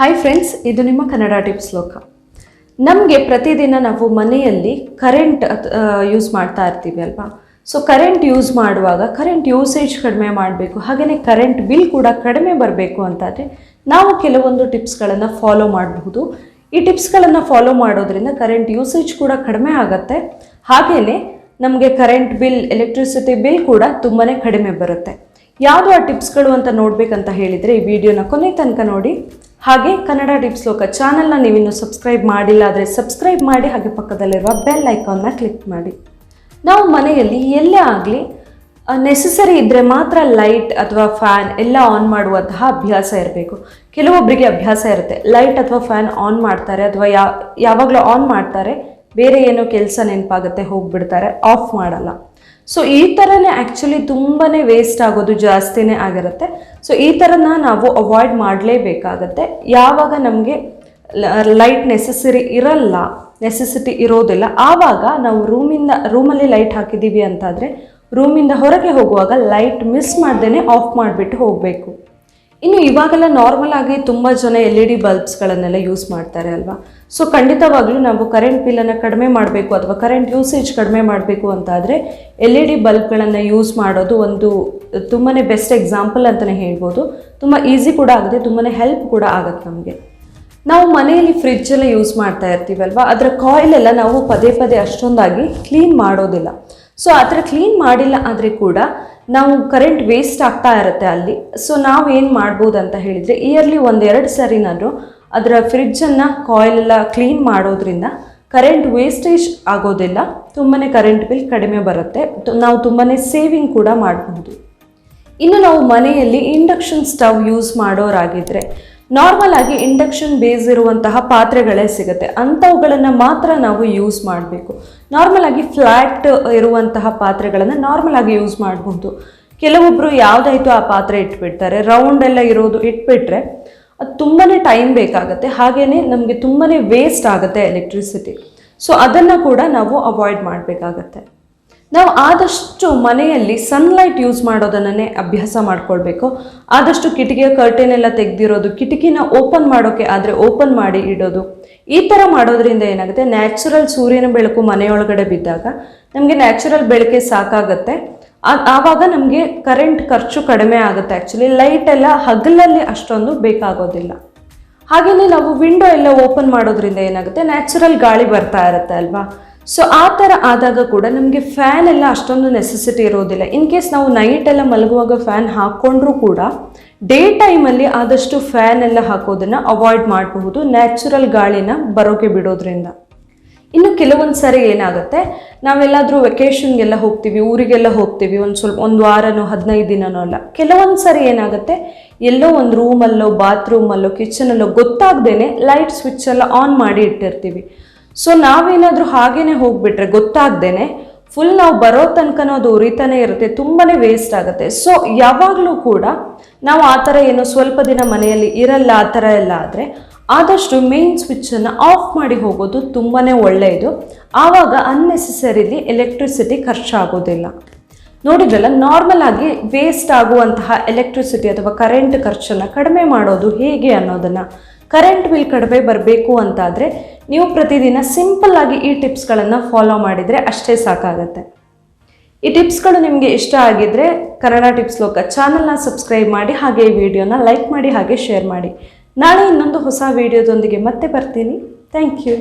Hi friends, ಇದು ನಿಮ್ಮ Kannada tips ಲೋಕ. ನಮಗೆ ಪ್ರತಿದಿನ ನಾವು ಮನೆಯಲ್ಲಿ ಕರೆಂಟ್ ಯೂಸ್ ಮಾಡ್ತಾ ಇರ್ತೀವಿ ಅಲ್ವಾ. ಸೊ ಕರೆಂಟ್ ಯೂಸ್ ಮಾಡುವಾಗ ಕರೆಂಟ್ ಯೂಸೇಜ್ ಕಡಿಮೆ ಮಾಡಬೇಕು, ಹಾಗೆಯೇ ಕರೆಂಟ್ ಬಿಲ್ ಕೂಡ ಕಡಿಮೆ ಬರಬೇಕು ಅಂತಾದರೆ ನಾವು ಕೆಲವೊಂದು ಟಿಪ್ಸ್ಗಳನ್ನು ಫಾಲೋ ಮಾಡಬಹುದು. ಈ ಟಿಪ್ಸ್ಗಳನ್ನು ಫಾಲೋ ಮಾಡೋದ್ರಿಂದ ಕರೆಂಟ್ ಯೂಸೇಜ್ ಕೂಡ ಕಡಿಮೆ ಆಗುತ್ತೆ, ಹಾಗೆಯೇ ನಮಗೆ ಕರೆಂಟ್ ಬಿಲ್, ಎಲೆಕ್ಟ್ರಿಸಿಟಿ ಬಿಲ್ ಕೂಡ ತುಂಬಾ ಕಡಿಮೆ ಬರುತ್ತೆ. ಯಾವುದು ಆ ಟಿಪ್ಸ್ಗಳು ಅಂತ ನೋಡಬೇಕಂತ ಹೇಳಿದರೆ ಈ ವಿಡಿಯೋನ ಕೊನೆ ತನಕ ನೋಡಿ. ಹಾಗೆ ಕನ್ನಡ ಟಿಪ್ಸ್ ಲೋಕ ಚಾನಲ್ನ ನೀವಿನ್ನೂ ಸಬ್ಸ್ಕ್ರೈಬ್ ಮಾಡಿಲ್ಲ ಆದರೆ ಸಬ್ಸ್ಕ್ರೈಬ್ ಮಾಡಿ, ಹಾಗೆ ಪಕ್ಕದಲ್ಲಿರುವ ಬೆಲ್ ಐಕಾನ್ನ ಕ್ಲಿಕ್ ಮಾಡಿ. ನಾವು ಮನೆಯಲ್ಲಿ ಎಲ್ಲೇ ಆಗಲಿ ನೆಸೆಸರಿ ಇದ್ದರೆ ಮಾತ್ರ ಲೈಟ್ ಅಥವಾ ಫ್ಯಾನ್ ಎಲ್ಲ ಆನ್ ಮಾಡುವಂತಹ ಅಭ್ಯಾಸ ಇರಬೇಕು. ಕೆಲವೊಬ್ಬರಿಗೆ ಅಭ್ಯಾಸ ಇರುತ್ತೆ, ಲೈಟ್ ಅಥವಾ ಫ್ಯಾನ್ ಆನ್ ಮಾಡ್ತಾರೆ ಅಥವಾ ಯಾವಾಗಲೂ ಆನ್ ಮಾಡ್ತಾರೆ, ಬೇರೆ ಏನೋ ಕೆಲಸ ನೆನಪಾಗುತ್ತೆ ಹೋಗಿಬಿಡ್ತಾರೆ, ಆಫ್ ಮಾಡಲ್ಲ. ಸೊ ಈ ಥರನೇ ಆ್ಯಕ್ಚುಲಿ ತುಂಬಾ ವೇಸ್ಟ್ ಆಗೋದು ಜಾಸ್ತಿನೇ ಆಗಿರುತ್ತೆ. ಸೊ ಈ ಥರನ ನಾವು ಅವಾಯ್ಡ್ ಮಾಡಲೇಬೇಕಾಗತ್ತೆ. ಯಾವಾಗ ನಮಗೆ ಲೈಟ್ ನೆಸೆಸಿಟಿ ಇರೋದಿಲ್ಲ, ಆವಾಗ ನಾವು ರೂಮಲ್ಲಿ ಲೈಟ್ ಹಾಕಿದ್ದೀವಿ ಅಂತಾದರೆ ರೂಮಿಂದ ಹೊರಗೆ ಹೋಗುವಾಗ ಲೈಟ್ ಮಿಸ್ ಮಾಡ್ದೇ ಆಫ್ ಮಾಡಿಬಿಟ್ಟು ಹೋಗಬೇಕು. ಇನ್ನು ಇವಾಗೆಲ್ಲ ನಾರ್ಮಲ್ ಆಗಿ ತುಂಬ ಜನ LED ಬಲ್ಬ್ಸ್ಗಳನ್ನೆಲ್ಲ ಯೂಸ್ ಮಾಡ್ತಾರೆ ಅಲ್ವಾ. ಸೊ ಖಂಡಿತವಾಗ್ಲೂ ನಾವು ಕರೆಂಟ್ ಬಿಲ್ಲನ್ನು ಕಡಿಮೆ ಮಾಡಬೇಕು ಅಥವಾ ಕರೆಂಟ್ ಯೂಸೇಜ್ ಕಡಿಮೆ ಮಾಡಬೇಕು ಅಂತಾದರೆ LED ಬಲ್ಬ್ಗಳನ್ನು ಯೂಸ್ ಮಾಡೋದು ಒಂದು ತುಂಬಾ ಬೆಸ್ಟ್ ಎಕ್ಸಾಂಪಲ್ ಅಂತಲೇ ಹೇಳ್ಬೋದು. ತುಂಬ ಈಸಿ ಕೂಡ ಆಗುತ್ತೆ, ತುಂಬಾ ಹೆಲ್ಪ್ ಕೂಡ ಆಗುತ್ತೆ ನಮಗೆ. ನಾವು ಮನೆಯಲ್ಲಿ ಫ್ರಿಜ್ಜೆಲ್ಲ ಯೂಸ್ ಮಾಡ್ತಾ ಇರ್ತೀವಲ್ವ, ಅದರ ಕಾಯಿಲೆಲ್ಲ ನಾವು ಪದೇ ಪದೇ ಅಷ್ಟೊಂದಾಗಿ ಕ್ಲೀನ್ ಮಾಡೋದಿಲ್ಲ. ಸೊ ಆ ಥರ ಕ್ಲೀನ್ ಮಾಡಿಲ್ಲ ಆದರೆ ಕೂಡ ನಾವು ಕರೆಂಟ್ ವೇಸ್ಟ್ ಆಗ್ತಾ ಇರುತ್ತೆ ಅಲ್ಲಿ. ಸೊ ನಾವು ಏನು ಮಾಡ್ಬೋದು ಅಂತ ಹೇಳಿದರೆ, ಇಯರ್ಲಿ 1-2 ಸರಿನಾದರೂ ಅದರ ಫ್ರಿಜ್ಜನ್ನು ಕಾಯಿಲೆಲ್ಲ ಕ್ಲೀನ್ ಮಾಡೋದ್ರಿಂದ ಕರೆಂಟ್ ವೇಸ್ಟೇಜ್ ಆಗೋದಿಲ್ಲ, ತುಂಬಾ ಕರೆಂಟ್ ಬಿಲ್ ಕಡಿಮೆ ಬರುತ್ತೆ, ನಾವು ತುಂಬಾ ಸೇವಿಂಗ್ ಕೂಡ ಮಾಡಬಹುದು. ಇನ್ನು ನಾವು ಮನೆಯಲ್ಲಿ ಇಂಡಕ್ಷನ್ ಸ್ಟವ್ ಯೂಸ್ ಮಾಡೋರಾಗಿದ್ದರೆ ನಾರ್ಮಲ್ ಆಗಿ ಇಂಡಕ್ಷನ್ ಬೇಸ್ ಇರುವಂತಹ ಪಾತ್ರೆಗಳೇ ಸಿಗುತ್ತೆ, ಅಂಥವುಗಳನ್ನು ಮಾತ್ರ ನಾವು ಯೂಸ್ ಮಾಡಬೇಕು. ನಾರ್ಮಲ್ ಆಗಿ ಫ್ಲ್ಯಾಟ್ ಇರುವಂತಹ ಪಾತ್ರೆಗಳನ್ನು ನಾರ್ಮಲ್ ಆಗಿ ಯೂಸ್ ಮಾಡಬಹುದು. ಕೆಲವೊಬ್ಬರು ಯಾವುದಾಯ್ತು ಆ ಪಾತ್ರೆ ಇಟ್ಬಿಡ್ತಾರೆ, ರೌಂಡ್ ಎಲ್ಲ ಇರೋದು ಇಟ್ಬಿಟ್ರೆ ಅದು ತುಂಬಾ ಟೈಮ್ ಬೇಕಾಗುತ್ತೆ, ಹಾಗೆಯೇ ನಮಗೆ ತುಂಬಾ ವೇಸ್ಟ್ ಆಗುತ್ತೆ ಎಲೆಕ್ಟ್ರಿಸಿಟಿ. ಸೊ ಅದನ್ನು ಕೂಡ ನಾವು ಅವಾಯ್ಡ್ ಮಾಡಬೇಕಾಗತ್ತೆ. ನಾವು ಆದಷ್ಟು ಮನೆಯಲ್ಲಿ ಸನ್ಲೈಟ್ ಯೂಸ್ ಮಾಡೋದನ್ನೇ ಅಭ್ಯಾಸ ಮಾಡ್ಕೊಳ್ಬೇಕು. ಆದಷ್ಟು ಕಿಟಕಿಯ ಕರ್ಟನ್ ಎಲ್ಲ ತೆಗೆದಿರೋದು, ಕಿಟಕಿನ ಓಪನ್ ಮಾಡೋಕ್ಕೆ ಆದರೆ ಓಪನ್ ಮಾಡಿ ಇಡೋದು. ಈ ಥರ ಮಾಡೋದ್ರಿಂದ ಏನಾಗುತ್ತೆ, ನ್ಯಾಚುರಲ್ ಸೂರ್ಯನ ಬೆಳಕು ಮನೆಯೊಳಗಡೆ ಬಿದ್ದಾಗ ನಮಗೆ ನ್ಯಾಚುರಲ್ ಬೆಳಕೆ ಸಾಕಾಗುತ್ತೆ. ಆವಾಗ ನಮಗೆ ಕರೆಂಟ್ ಖರ್ಚು ಕಡಿಮೆ ಆಗುತ್ತೆ. ಆ್ಯಕ್ಚುಲಿ ಲೈಟ್ ಎಲ್ಲ ಹಗಲಲ್ಲಿ ಅಷ್ಟೊಂದು ಬೇಕಾಗೋದಿಲ್ಲ. ಹಾಗೆಯೇ ನಾವು ವಿಂಡೋ ಎಲ್ಲ ಓಪನ್ ಮಾಡೋದ್ರಿಂದ ಏನಾಗುತ್ತೆ, ನ್ಯಾಚುರಲ್ ಗಾಳಿ ಬರ್ತಾ ಇರುತ್ತೆ ಅಲ್ವಾ. ಸೊ ಆ ಥರ ಆದಾಗ ಕೂಡ ನಮಗೆ ಫ್ಯಾನ್ ಎಲ್ಲ ಅಷ್ಟೊಂದು ನೆಸೆಸಿಟಿ ಇರೋದಿಲ್ಲ. ಇನ್ ಕೇಸ್ ನಾವು ನೈಟ್ ಎಲ್ಲ ಮಲಗುವಾಗ ಫ್ಯಾನ್ ಹಾಕ್ಕೊಂಡ್ರೂ ಕೂಡ ಡೇ ಟೈಮಲ್ಲಿ ಆದಷ್ಟು ಫ್ಯಾನ್ ಎಲ್ಲ ಹಾಕೋದನ್ನು ಅವಾಯ್ಡ್ ಮಾಡಬಹುದು, ನ್ಯಾಚುರಲ್ ಗಾಳಿನ ಬರೋಕೆ ಬಿಡೋದ್ರಿಂದ. ಇನ್ನು ಕೆಲವೊಂದು ಸಾರಿ ಏನಾಗುತ್ತೆ, ನಾವೆಲ್ಲಾದರೂ ವೆಕೇಷನ್ಗೆಲ್ಲ ಹೋಗ್ತೀವಿ, ಊರಿಗೆಲ್ಲ ಹೋಗ್ತೀವಿ, ಒಂದು ವಾರನೋ 15 ದಿನನೋ ಅಲ್ಲ. ಕೆಲವೊಂದು ಸಾರಿ ಏನಾಗುತ್ತೆ, ಎಲ್ಲೋ ಒಂದು ರೂಮಲ್ಲೋ ಬಾತ್ರೂಮಲ್ಲೋ ಕಿಚನಲ್ಲೋ ಗೊತ್ತಾಗ್ದೇ ಲೈಟ್ ಸ್ವಿಚ್ ಎಲ್ಲ ಆನ್ ಮಾಡಿ ಇಟ್ಟಿರ್ತೀವಿ. ಸೊ ನಾವೇನಾದರೂ ಹಾಗೇ ಹೋಗ್ಬಿಟ್ರೆ ಗೊತ್ತಾಗ್ದೇ ಫುಲ್ ನಾವು ಬರೋ ತನಕನೂ ಅದು ಉರಿತಾನೆ ಇರುತ್ತೆ, ತುಂಬಾ ವೇಸ್ಟ್ ಆಗುತ್ತೆ. ಸೊ ಯಾವಾಗಲೂ ಕೂಡ ನಾವು ಆ ಥರ ಏನೋ ಸ್ವಲ್ಪ ದಿನ ಮನೆಯಲ್ಲಿ ಇರಲ್ಲ ಆ ಥರ ಎಲ್ಲ ಆದರೆ ಆದಷ್ಟು ಮೇನ್ ಸ್ವಿಚ್ಚನ್ನು ಆಫ್ ಮಾಡಿ ಹೋಗೋದು ತುಂಬಾ ಒಳ್ಳೆಯದು. ಆವಾಗ ಅನ್ನೆಸೆಸರಿಲಿ ಎಲೆಕ್ಟ್ರಿಸಿಟಿ ಖರ್ಚಾಗೋದಿಲ್ಲ. ನೋಡಿದ್ರಲ್ಲ, ನಾರ್ಮಲ್ ಆಗಿ ವೇಸ್ಟ್ ಆಗುವಂತಹ ಎಲೆಕ್ಟ್ರಿಸಿಟಿ ಅಥವಾ ಕರೆಂಟ್ ಖರ್ಚನ್ನು ಕಡಿಮೆ ಮಾಡೋದು ಹೇಗೆ ಅನ್ನೋದನ್ನು. ಕರೆಂಟ್ ಬಿಲ್ ಕಡಿಮೆ ಬರಬೇಕು ಅಂತಾದರೆ ನೀವು ಪ್ರತಿದಿನ ಸಿಂಪಲ್ ಆಗಿ ಈ ಟಿಪ್ಸ್ಗಳನ್ನು ಫಾಲೋ ಮಾಡಿದರೆ ಅಷ್ಟೇ ಸಾಕಾಗುತ್ತೆ. ಈ ಟಿಪ್ಸ್ಗಳು ನಿಮಗೆ ಇಷ್ಟ ಆಗಿದ್ದರೆ ಕನ್ನಡ ಟಿಪ್ಸ್ ಲೋಕ ಚಾನಲ್ನ ಸಬ್ಸ್ಕ್ರೈಬ್ ಮಾಡಿ, ಹಾಗೆ ಈ ವಿಡಿಯೋನ ಲೈಕ್ ಮಾಡಿ, ಹಾಗೆ ಶೇರ್ ಮಾಡಿ. ನಾಳೆ ಇನ್ನೊಂದು ಹೊಸ ವಿಡಿಯೋದೊಂದಿಗೆ ಮತ್ತೆ ಬರ್ತೀನಿ. Thank you.